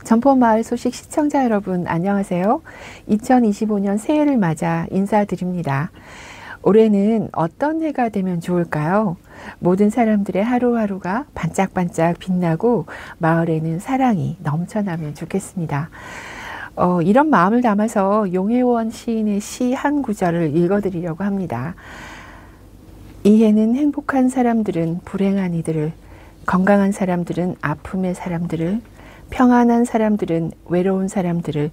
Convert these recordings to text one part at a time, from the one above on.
점포마을 소식 시청자 여러분 안녕하세요. 2025년 새해를 맞아 인사드립니다. 올해는 어떤 해가 되면 좋을까요? 모든 사람들의 하루하루가 반짝반짝 빛나고 마을에는 사랑이 넘쳐나면 좋겠습니다. 이런 마음을 담아서 용혜원 시인의 시 한 구절을 읽어드리려고 합니다. 이 해는 행복한 사람들은 불행한 이들을, 건강한 사람들은 아픔의 사람들을, 평안한 사람들은 외로운 사람들을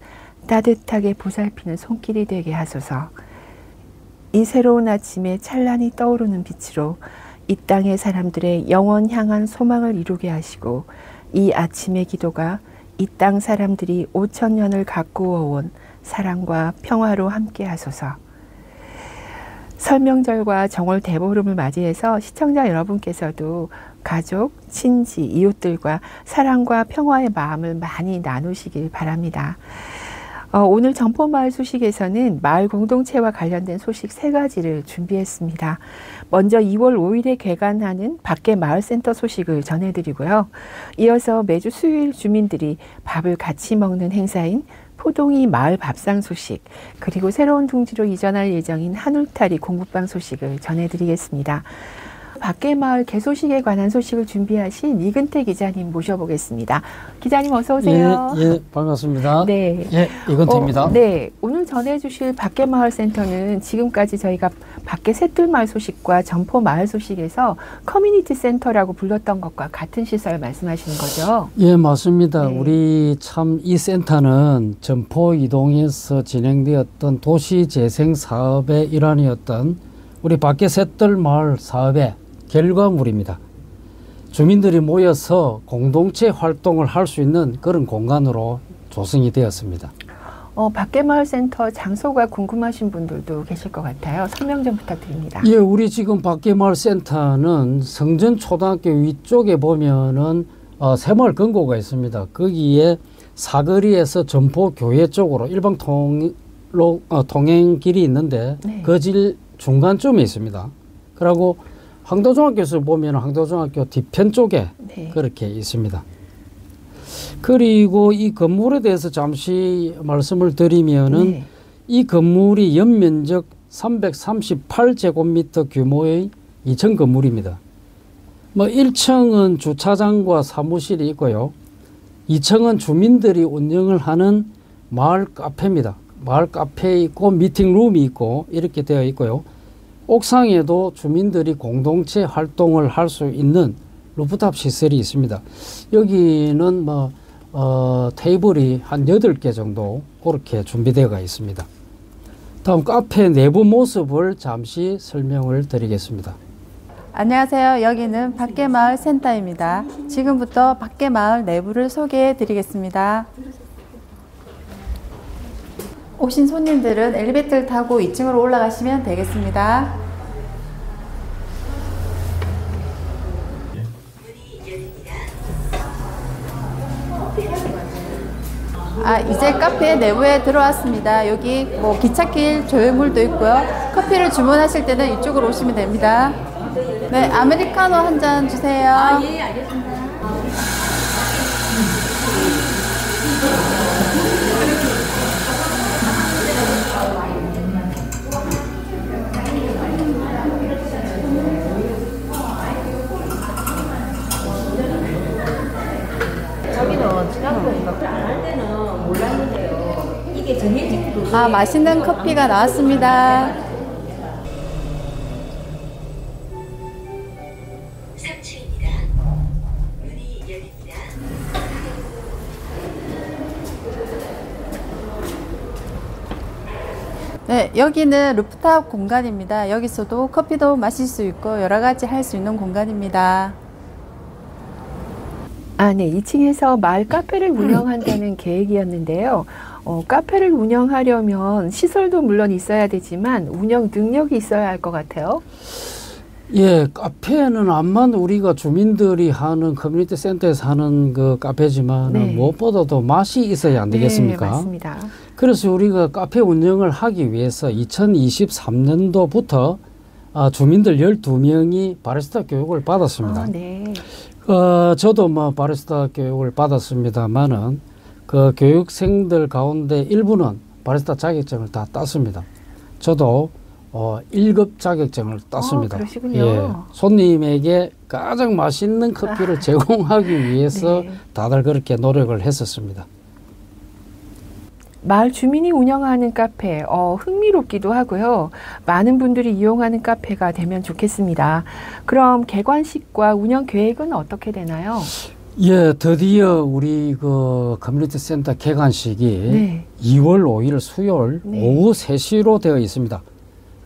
따뜻하게 보살피는 손길이 되게 하소서. 이 새로운 아침에 찬란히 떠오르는 빛으로 이 땅의 사람들의 영원 향한 소망을 이루게 하시고, 이 아침의 기도가 이 땅 사람들이 5,000년을 가꾸어 온 사랑과 평화로 함께 하소서. 설명절과 정월 대보름을 맞이해서 시청자 여러분께서도 가족, 친지, 이웃들과 사랑과 평화의 마음을 많이 나누시길 바랍니다. 오늘 점포마을 소식에서는 마을 공동체와 관련된 소식 3가지를 준비했습니다. 먼저 2월 5일에 개관하는 밖에 마을센터 소식을 전해드리고요. 이어서 매주 수요일 주민들이 밥을 같이 먹는 행사인 포동이 마을 밥상 소식, 그리고 새로운 둥지로 이전할 예정인 한울타리 공부방 소식을 전해드리겠습니다. 밖에 마을 개소식에 관한 소식을 준비하신 이근태 기자님 모셔보겠습니다. 기자님 어서 오세요. 예, 반갑습니다. 네, 예, 이근태입니다. 네, 오늘 전해주실 밖에 마을 센터는 지금까지 저희가 밖에 셋둘마을 소식과 점포 마을 소식에서 커뮤니티 센터라고 불렀던 것과 같은 시설 말씀하시는 거죠? 예, 맞습니다. 네. 우리 참 이 센터는 점포 이동에서 진행되었던 도시재생 사업의 일환이었던 우리 밖에 셋둘마을 사업의 결과물입니다. 주민들이 모여서 공동체 활동을 할 수 있는 그런 공간으로 조성이 되었습니다. 밖에 마을 센터 장소가 궁금하신 분들도 계실 것 같아요. 설명 좀 부탁드립니다. 예, 우리 지금 밖에 마을 센터는 성전초등학교 위쪽에 보면은 새마을 금고가 있습니다. 거기에 사거리에서 점포교회 쪽으로 일방 통행길이 있는데 네. 그 길 중간쯤에 있습니다. 그리고 항도중학교에서 보면 항도중학교 뒤편 쪽에 네. 그렇게 있습니다. 그리고 이 건물에 대해서 잠시 말씀을 드리면은 네. 이 건물이 연면적 338제곱미터 규모의 2층 건물입니다. 1층은 주차장과 사무실이 있고요. 2층은 주민들이 운영을 하는 마을 카페입니다. 마을 카페에 있고 미팅룸이 있고 이렇게 되어 있고요. 옥상에도 주민들이 공동체 활동을 할 수 있는 루프탑 시설이 있습니다. 여기는 테이블이 한 8개 정도 그렇게 준비되어 있습니다. 다음 카페 내부 모습을 잠시 설명을 드리겠습니다. 안녕하세요. 여기는 밖에 마을 센터입니다. 지금부터 밖에 마을 내부를 소개해 드리겠습니다. 오신 손님들은 엘리베이터를 타고 2층으로 올라가시면 되겠습니다. 이제 카페 내부에 들어왔습니다. 여기 기찻길 조형물도 있고요. 커피를 주문하실 때는 이쪽으로 오시면 됩니다. 네, 아메리카노 한 잔 주세요. 예, 알겠습니다. 저기는 지난번인가 안할 때는 몰랐는데요. 이게 정해진 구조에 맛있는 커피가 나왔습니다. 3층입니다. 문이 열립니다. 네, 여기는 루프탑 공간입니다. 여기서도 커피도 마실 수 있고 여러 가지 할 수 있는 공간입니다. 네. 2층에서 마을 카페를 운영한다는 계획이었는데요. 카페를 운영하려면 시설도 물론 있어야 되지만 운영 능력이 있어야 할 것 같아요. 예, 카페는 암만 우리가 주민들이 하는 커뮤니티 센터에서 하는 그 카페지만 네. 무엇보다도 맛이 있어야 안 되겠습니까? 네, 맞습니다. 그래서 우리가 카페 운영을 하기 위해서 2023년도부터 주민들 12명이 바리스타 교육을 받았습니다. 네. 저도 바리스타 교육을 받았습니다만은 그 교육생들 가운데 일부는 바리스타 자격증을 다 땄습니다. 저도 1급 자격증을 땄습니다. 그러시군요. 예, 손님에게 가장 맛있는 커피를 제공하기 위해서 네. 다들 그렇게 노력을 했었습니다. 마을 주민이 운영하는 카페, 흥미롭기도 하고요. 많은 분들이 이용하는 카페가 되면 좋겠습니다. 그럼 개관식과 운영 계획은 어떻게 되나요? 예, 드디어 우리 그 커뮤니티 센터 개관식이 네. 2월 5일 수요일 네. 오후 3시로 되어 있습니다.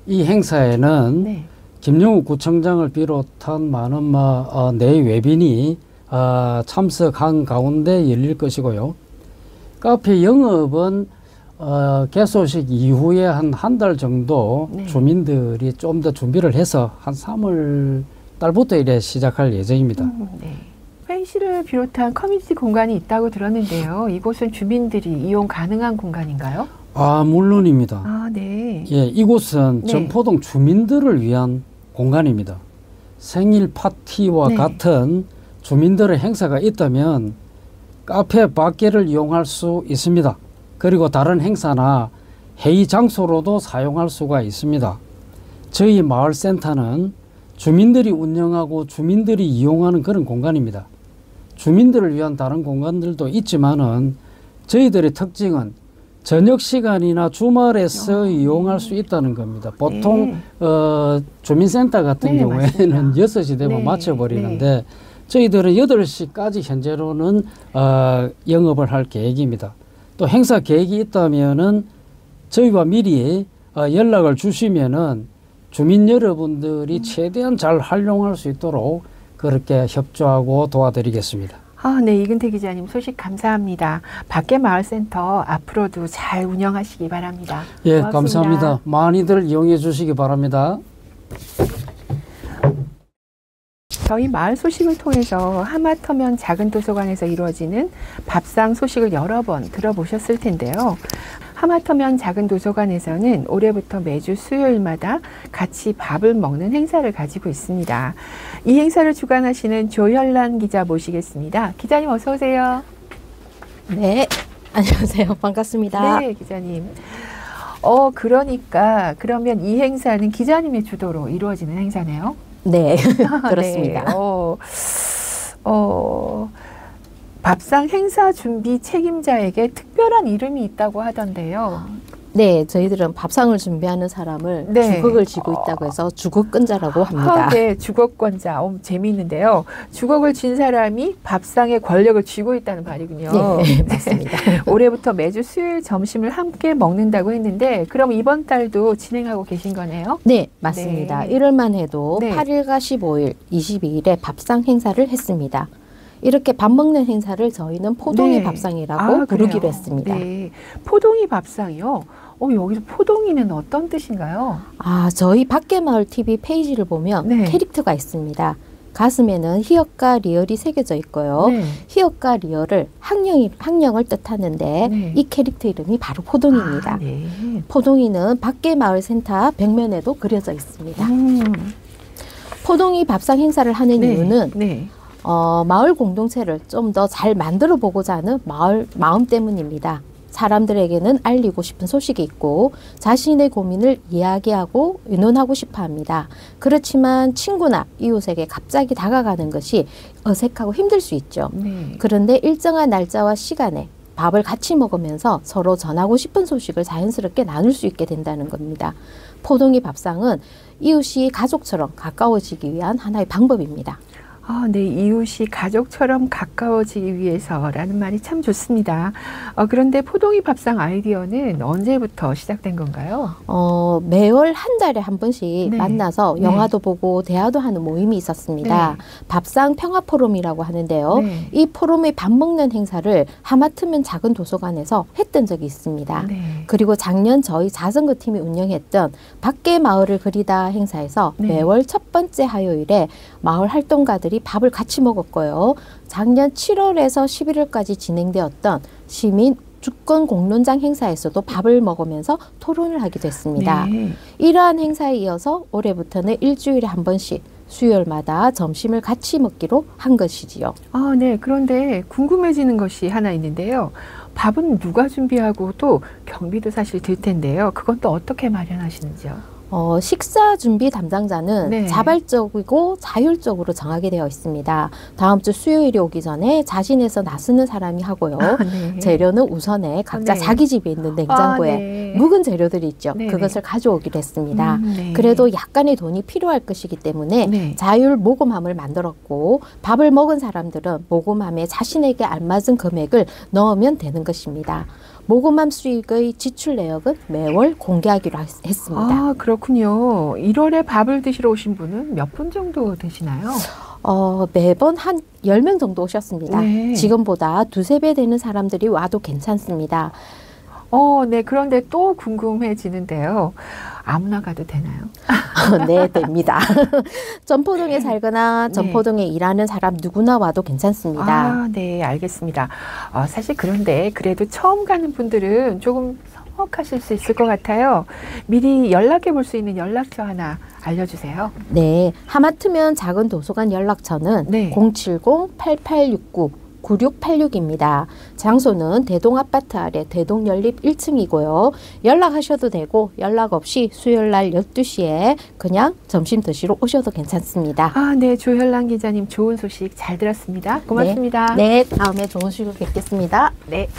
이 행사에는 네. 김영욱 구청장을 비롯한 많은 내외빈이 참석한 가운데 열릴 것이고요. 카페 영업은 개소식 이후에 한 달 정도 네. 주민들이 좀 더 준비를 해서 한 3월 달부터 이래 시작할 예정입니다. 네. 회의실을 비롯한 커뮤니티 공간이 있다고 들었는데요. 이곳은 주민들이 이용 가능한 공간인가요? 물론입니다. 아, 네. 예, 이곳은 네. 전포동 주민들을 위한 공간입니다. 생일 파티와 네. 같은 주민들의 행사가 있다면 카페 밖에를 이용할 수 있습니다. 그리고 다른 행사나 회의 장소로도 사용할 수가 있습니다. 저희 마을센터는 주민들이 운영하고 주민들이 이용하는 그런 공간입니다. 주민들을 위한 다른 공간들도 있지만은 저희들의 특징은 저녁 시간이나 주말에서 이용할 수 있다는 겁니다. 보통 주민센터 같은 네, 경우에는 맞습니다. 6시 되면 네, 마쳐버리는데 저희들은 8시까지 현재로는 영업을 할 계획입니다. 또 행사 계획이 있다면은 저희와 미리 연락을 주시면은 주민 여러분들이 최대한 잘 활용할 수 있도록 그렇게 협조하고 도와드리겠습니다. 아, 네. 이근태 기자님 소식 감사합니다. 밖에 마을센터 앞으로도 잘 운영하시기 바랍니다. 예, 고맙습니다. 감사합니다. 많이들 이용해 주시기 바랍니다. 저희 마을 소식을 통해서 하마터면 작은 도서관에서 이루어지는 밥상 소식을 여러 번 들어보셨을 텐데요. 하마터면 작은 도서관에서는 올해부터 매주 수요일마다 같이 밥을 먹는 행사를 가지고 있습니다. 이 행사를 주관하시는 조현란 기자 모시겠습니다. 기자님 어서 오세요. 네, 안녕하세요. 반갑습니다. 네, 기자님. 그러면 이 행사는 기자님의 주도로 이루어지는 행사네요. 네, 그렇습니다. 네. 밥상 행사 준비 책임자에게 특별한 이름이 있다고 하던데요. 네, 저희들은 밥상을 준비하는 사람을 네. 주걱을 쥐고 있다고 해서 주걱근자라고 합니다. 네, 주걱권자. 재미있는데요. 주걱을 쥔 사람이 밥상의 권력을 쥐고 있다는 말이군요. 네, 맞습니다. 올해부터 매주 수요일 점심을 함께 먹는다고 했는데 그럼 이번 달도 진행하고 계신 거네요? 네, 맞습니다. 네. 1월만 해도 네. 8일과 15일, 22일에 밥상 행사를 했습니다. 이렇게 밥 먹는 행사를 저희는 포동이 네. 밥상이라고 부르기로 그래요? 했습니다. 네. 포동이 밥상이요? 여기서 포동이는 어떤 뜻인가요? 저희 밖에마을 TV 페이지를 보면 네. 캐릭터가 있습니다. 가슴에는 희역과 리얼이 새겨져 있고요. 네. 희역과 리얼을 학령을 뜻하는데 네. 이 캐릭터 이름이 바로 포동이입니다. 네. 포동이는 밖에마을센터 벽면에도 그려져 있습니다. 포동이 밥상 행사를 하는 네. 이유는 네. 마을 공동체를 좀 더 잘 만들어 보고자 하는 마음 때문입니다. 사람들에게는 알리고 싶은 소식이 있고 자신의 고민을 이야기하고 의논하고 싶어 합니다. 그렇지만 친구나 이웃에게 갑자기 다가가는 것이 어색하고 힘들 수 있죠. 네. 그런데 일정한 날짜와 시간에 밥을 같이 먹으면서 서로 전하고 싶은 소식을 자연스럽게 나눌 수 있게 된다는 겁니다. 포동이 밥상은 이웃이 가족처럼 가까워지기 위한 하나의 방법입니다. 네. 이웃이 가족처럼 가까워지기 위해서라는 말이 참 좋습니다. 그런데 포동이 밥상 아이디어는 언제부터 시작된 건가요? 매월 한 달에 한 번씩 네. 만나서 영화도 보고 대화도 하는 모임이 있었습니다. 네. 밥상 평화 포럼이라고 하는데요. 네. 이 포럼의 밥 먹는 행사를 하마터면 작은 도서관에서 했던 적이 있습니다. 네. 그리고 작년 저희 자전거 팀이 운영했던 밖에 마을을 그리다 행사에서 네. 매월 첫 번째 화요일에 마을 활동가들이 밥을 같이 먹었고요. 작년 7월에서 11월까지 진행되었던 시민 주권 공론장 행사에서도 밥을 먹으면서 토론을 하기도 했습니다. 네. 이러한 행사에 이어서 올해부터는 일주일에 한 번씩 수요일마다 점심을 같이 먹기로 한 것이지요. 네. 그런데 궁금해지는 것이 하나 있는데요. 밥은 누가 준비하고 또 경비도 사실 들 텐데요. 그건 또 어떻게 마련하시는지요? 식사 준비 담당자는 네. 자발적이고 자율적으로 정하게 되어 있습니다. 다음 주 수요일이 오기 전에 자진해서 나서는 사람이 하고요. 네. 재료는 우선에 각자 네. 자기 집에 있는 냉장고에 네. 묵은 재료들이 있죠. 네네. 그것을 가져오기로 했습니다. 네. 그래도 약간의 돈이 필요할 것이기 때문에 네. 자율 모금함을 만들었고 밥을 먹은 사람들은 모금함에 자신에게 알맞은 금액을 넣으면 되는 것입니다. 모금함 수익의 지출 내역은 매월 공개하기로 했습니다. 아, 그렇군요. 1월에 밥을 드시러 오신 분은 몇 분 정도 되시나요? 매번 한 10명 정도 오셨습니다. 네. 지금보다 2~3배 되는 사람들이 와도 괜찮습니다. 네. 그런데 또 궁금해지는데요. 아무나 가도 되나요? 네, 됩니다. 점포동에 살거나 네. 점포동에 일하는 사람 누구나 와도 괜찮습니다. 아, 네, 알겠습니다. 사실 그런데 그래도 처음 가는 분들은 조금 서먹하실 수 있을 것 같아요. 미리 연락해 볼 수 있는 연락처 하나 알려주세요. 네, 하마터면 작은 도서관 연락처는 네. 070-8869-9686입니다. 장소는 대동 아파트 아래 대동 연립 1층이고요. 연락하셔도 되고 연락 없이 수요일 날 12시에 그냥 점심 드시러 오셔도 괜찮습니다. 아, 네, 조현란 기자님 좋은 소식 잘 들었습니다. 고맙습니다. 네, 다음에 좋은 시간 뵙겠습니다. 네.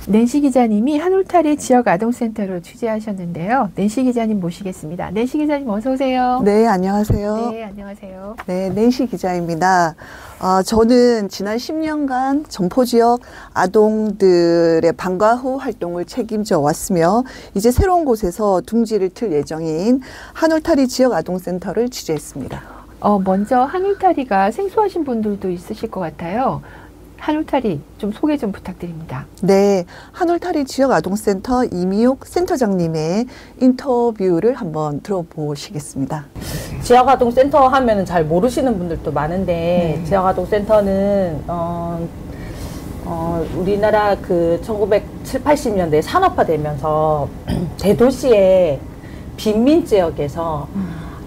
낸시 기자님이 한울타리 지역 아동센터로 취재하셨는데요. 낸시 기자님 모시겠습니다. 낸시 기자님 어서 오세요. 네, 안녕하세요. 네, 안녕하세요. 네, 낸시 기자입니다. 저는 지난 10년간 점포 지역 아동들의 방과 후 활동을 책임져 왔으며 이제 새로운 곳에서 둥지를 틀 예정인 한울타리 지역 아동센터를 취재했습니다. 먼저 한울타리가 생소하신 분들도 있으실 것 같아요. 한울타리 좀 소개 좀 부탁드립니다. 네, 한울타리 지역 아동센터 이미옥 센터장님의 인터뷰를 한번 들어보시겠습니다. 지역아동센터 하면은 잘 모르시는 분들도 많은데, 지역아동센터는 우리나라 그 1970, 80년대 산업화되면서 대도시의 빈민 지역에서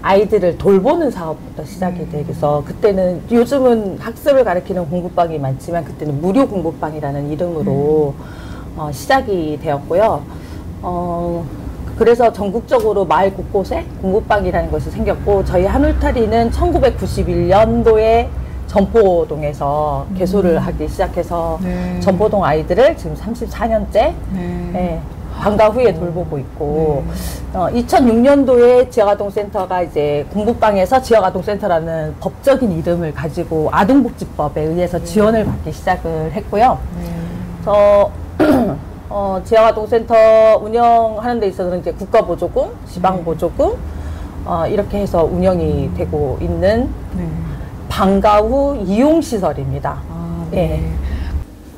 아이들을 돌보는 사업부터 시작이 되어서, 그때는 요즘은 학습을 가르치는 공부방이 많지만 그때는 무료 공부방이라는 이름으로 시작이 되었고요. 그래서 전국적으로 마을 곳곳에 공부방이라는 것이 생겼고, 저희 한울타리는 1991년도에 점포동에서 개소를 하기 시작해서 점포동 아이들을 지금 34년째 방과 후에 돌보고 있고, 2006년도에 지역아동센터가 이제 공부방에서 지역아동센터라는 법적인 이름을 가지고 아동복지법에 의해서 지원을 받기 시작을 했고요. 지역아동센터 운영하는 데 있어서는 이제 국가보조금, 지방보조금, 이렇게 해서 운영이 되고 있는 방과 후 이용시설입니다. 네.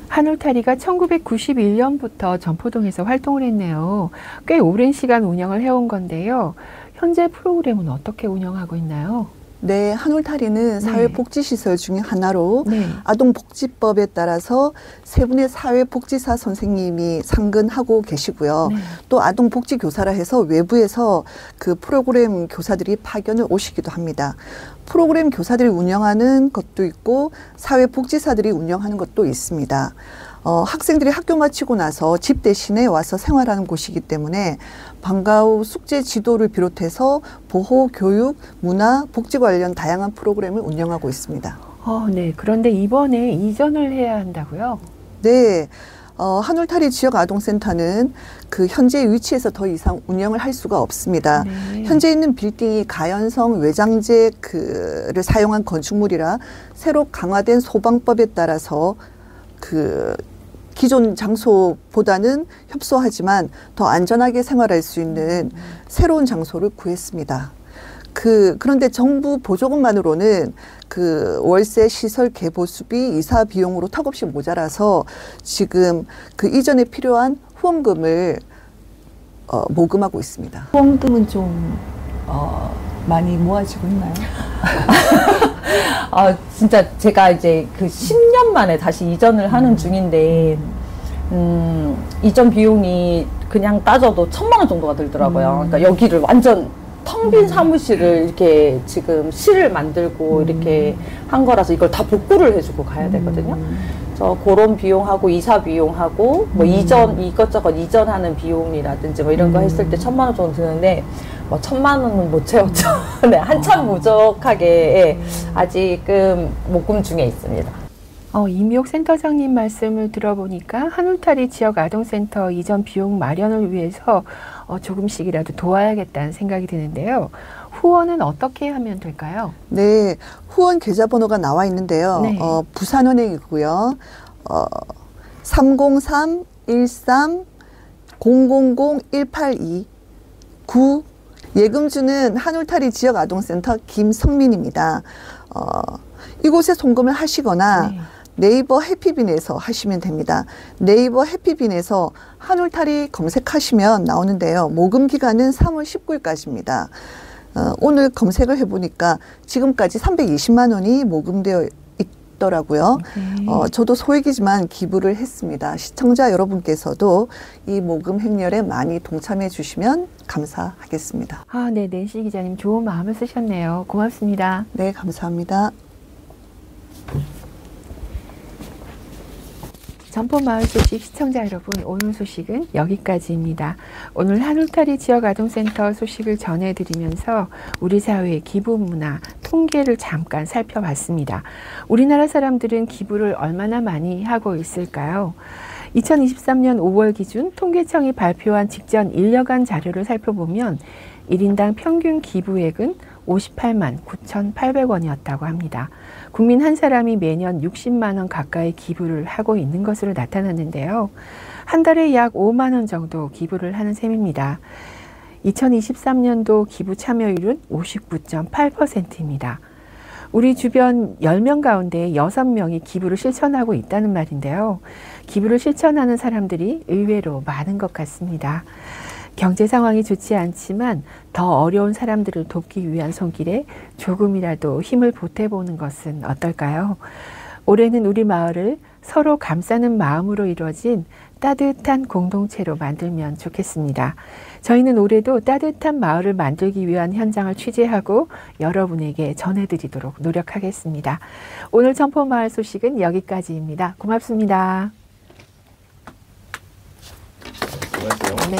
한울타리가 1991년부터 점포동에서 활동을 했네요. 꽤 오랜 시간 운영을 해온 건데요. 현재 프로그램은 어떻게 운영하고 있나요? 네, 한울타리는 사회복지시설 중에 하나로 아동복지법에 따라서 세 분의 사회복지사 선생님이 상근하고 계시고요. 또 아동복지교사라 해서 외부에서 그 프로그램 교사들이 파견을 오시기도 합니다. 프로그램 교사들이 운영하는 것도 있고 사회복지사들이 운영하는 것도 있습니다. 학생들이 학교 마치고 나서 집 대신에 와서 생활하는 곳이기 때문에 방과 후 숙제 지도를 비롯해서 보호, 교육, 문화, 복지 관련 다양한 프로그램을 운영하고 있습니다. 네. 그런데 이번에 이전을 해야 한다고요? 네. 한울타리 지역 아동센터는 그 현재 위치에서 더 이상 운영을 할 수가 없습니다. 현재 있는 빌딩이 가연성 외장재를 사용한 건축물이라 새로 강화된 소방법에 따라서 그 기존 장소보다는 협소하지만 더 안전하게 생활할 수 있는 새로운 장소를 구했습니다. 그런데 정부 보조금만으로는 그 월세 시설 개보수비 이사 비용으로 턱없이 모자라서 지금 그 이전에 필요한 후원금을 모금하고 있습니다. 후원금은 좀 많이 모아지고 있나요? 진짜 제가 이제 그 10년 만에 다시 이전을 하는 중인데, 이전 비용이 그냥 따져도 1,000만 원 정도가 들더라고요. 그러니까 여기를 완전 텅 빈 사무실을 이렇게 지금 실을 만들고 이렇게 한 거라서 이걸 다 복구를 해주고 가야 되거든요. 그래서 그런 비용하고 이사 비용하고 뭐 이전 이것저것 이전하는 비용이라든지 뭐 이런 거 했을 때 1,000만 원 정도 드는데 뭐 1,000만 원은 못 채웠죠. 네, 한참 부족하게 아직은 목금 중에 있습니다. 이미옥 센터장님 말씀을 들어보니까 한울타리 지역 아동센터 이전 비용 마련을 위해서 조금씩이라도 도와야겠다는 생각이 드는데요. 후원은 어떻게 하면 될까요? 네, 후원 계좌번호가 나와 있는데요. 네. 부산은행이고요. 303-13-000-182-9 예금주는 한울타리 지역 아동센터 김성민입니다. 이곳에 송금을 하시거나 네. 네이버 해피빈에서 하시면 됩니다. 네이버 해피빈에서 한울타리 검색하시면 나오는데요. 모금 기간은 3월 19일까지입니다. 오늘 검색을 해보니까 지금까지 320만 원이 모금되어 있더라고요. 저도 소액이지만 기부를 했습니다. 시청자 여러분께서도 이 모금 행렬에 많이 동참해 주시면 감사하겠습니다. 네, 낸시 기자님 좋은 마음을 쓰셨네요. 고맙습니다. 네, 감사합니다. 전포마을 소식 시청자 여러분, 오늘 소식은 여기까지입니다. 오늘 한울타리 지역 아동센터 소식을 전해드리면서 우리 사회의 기부 문화, 통계를 잠깐 살펴봤습니다. 우리나라 사람들은 기부를 얼마나 많이 하고 있을까요? 2023년 5월 기준 통계청이 발표한 직전 1년간 자료를 살펴보면 1인당 평균 기부액은 58만 9,800원이었다고 합니다. 국민 한 사람이 매년 60만 원 가까이 기부를 하고 있는 것으로 나타났는데요. 한 달에 약 5만 원 정도 기부를 하는 셈입니다. 2023년도 기부 참여율은 59.8%입니다. 우리 주변 10명 가운데 6명이 기부를 실천하고 있다는 말인데요. 기부를 실천하는 사람들이 의외로 많은 것 같습니다. 경제 상황이 좋지 않지만 더 어려운 사람들을 돕기 위한 손길에 조금이라도 힘을 보태보는 것은 어떨까요? 올해는 우리 마을을 서로 감싸는 마음으로 이루어진 따뜻한 공동체로 만들면 좋겠습니다. 저희는 올해도 따뜻한 마을을 만들기 위한 현장을 취재하고 여러분에게 전해드리도록 노력하겠습니다. 오늘 전포마을 소식은 여기까지입니다. 고맙습니다. 고맙습니다. 네.